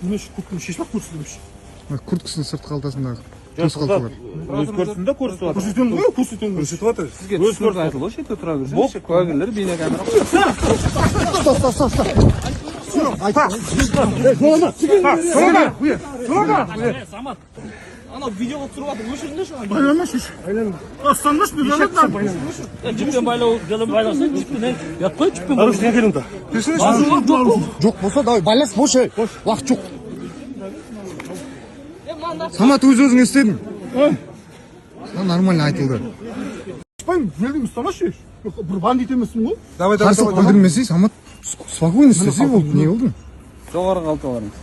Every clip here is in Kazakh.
Неше күптің шешпақ көрсетеміз. Kurtkasının sırt kaltasınдағы көз қалты бар. Өз көрсін де көрсетіп жатыр. Көрсетемін ғой, көрсетемін. Көрсетіп жатыр. Сізге түсінікті айтылды ғой, шетте тұра берсеңіз. Бұл куәгерлер бейнекамера. Самат. Анау видеоға түсіріп жатыр, өшіріңдерші. Байланбашы. Астанбашы, байланбашы. Жіппен байлау, жалын байласа, жіппен ят қой, жіппен байлау. Арушқа келін да. Жоқ болса, давай байлас, бош ей. Уақыт жоқ. Самат өз-өзің істедің. Нормально айтылды. Спайм, елдің ұстамашы. Бір бандит емессің ғой. Қарсылық білдірмесей, Самат спокойно істесей болды. Не oldu? Жоғары қалталарыңыз.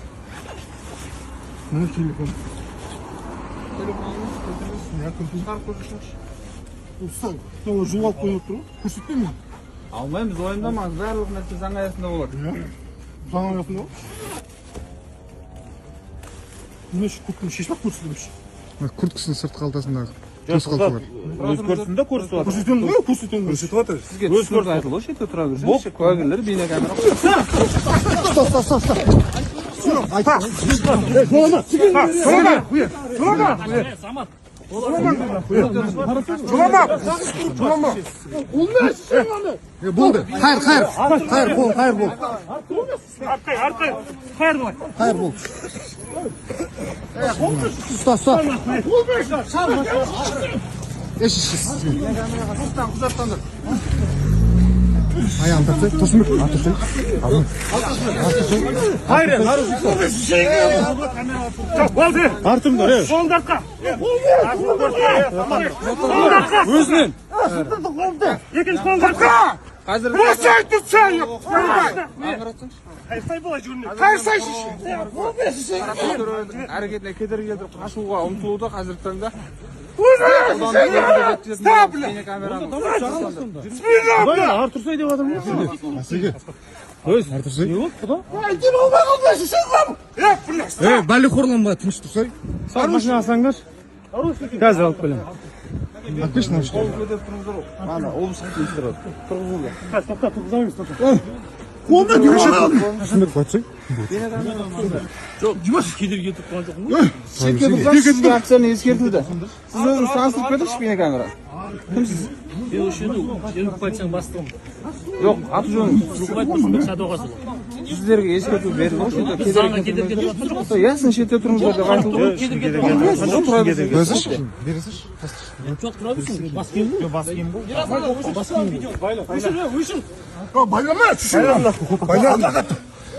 Мына телефон. Сол жол алып қойып тұр ғой. Көрсетпей ме? Алмаймыз, ойындамаңыз. Барлық нәрсе заң аясында болады. Заң аясында ғой. Неше күптің шешпақ көрсетеміз. Kurtkasının sırt kaltasınдағы көз қалты бар. Өз көрсін де көрсетіп жатыр. Көрсетемін ғой, көрсетемін. Көрсетіп жатыр. Сізге түсінікті айтылды ғой, шетте тұра берсеңіз. Куәгерлер бейнекамера. Самат. Болды. Хайыр бол. Хайыр бол. Ұста. Eşişsiz. Ayağını tırtı. Tursunbek. Atırtı. Hayır, Артымда, Сол даққа. өзінен. Екінші сол даққа. Қазір әрекетіне кедергі келтіріп қашуға ұмтылуда қазіргі таңда Артурсай деп жатырмын ғой. Артырсай. Не болды, құда? Бәлі қорланба, тыныш тұрсай. Сар машина алсаңдар. Қазір алып келем. Отлично. Ана, облыстық келістір ады. Тұрғызылды. Тоқта, тұрғызамыз, тоқта. Tursunbek батсай. Жоқ, кедергі кетіп қалған жоқпын ғой. Шетке тұрсаңыз сізге акцияны ескертілді. Сіз өзіңіз таныстырып бердіңізші бейнекамера. Кімсіз? Мен осы жерде полицияның бастығымын. Жоқ, аты жөніңіз. Жұлқыбай Тұрсынбек Садуақасұлы. Сіздерге ескерту берді ғой, шетте Заңға кедергі кетіп тұрсыз ғой. Ясын, шетте тұрыңыздар деп айтылды ғой. Кедергі кетіп Бересіз? Бересіз? жоқ, тұра берсін. Бас киім ғой. Бас киім ғой. Өшін. Байлама,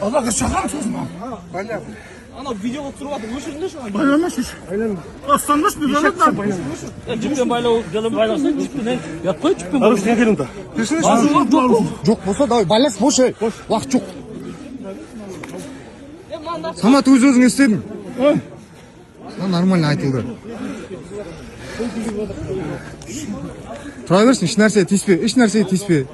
Allah'a şaka sözüm abi. Ana videoға түсіріп жатыр, өшіріңдерші. Байланбашы. Астанбашы, байланбашы. Жіппен байлау, жалын байласа, жіппен ят қой, жіппен байлау. Арушқа келін да. Жоқ болса, давай байлас, бош ей. Уақыт жоқ. Самат өз-өзің істедің. Нормально айтылды. Тұра берсін, еш нәрсеге тиіспе.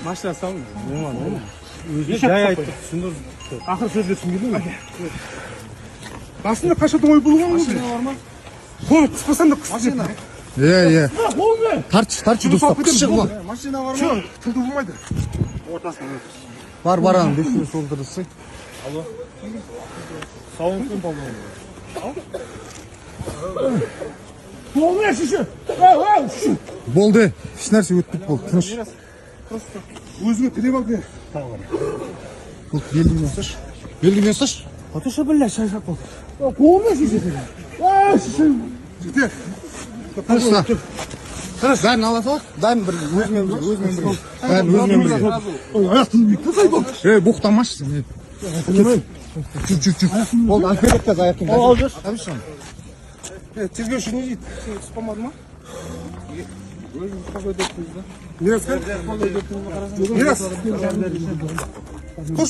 Машина салың. Жай айтты, түсіндір. Ақыр сөзге түсінгенің ме? Басында қашатын ой болған ғой. Қой, қыспасам да қыспасам. Е. Тарчы достап, қысшы қыла. Машина бар ма? Тілді болмайды. Бар, аның, бекші сол дұрысы. Сауынқын болмауы. Болмай шеше. Болды. Еш нәрсе өтпейді болды. Тыныш. Өзіңе тілеп ал. Белгімен ұсташ. Атыша білі, шайшап бол. Болмай шеше. Шеше. Жете. Бәрін ала салақ. Бәрін өзімен бірге. Аяқтың бүйікті болды. Боқтамашы сен. Жүк. Болды, алферет кәз аяқтың. Ал жүрші. Тергеуші не дейді? Спамады ма? Өзіңіз қабыл еттіңіз бе? Мирас қай? Мирас. Қош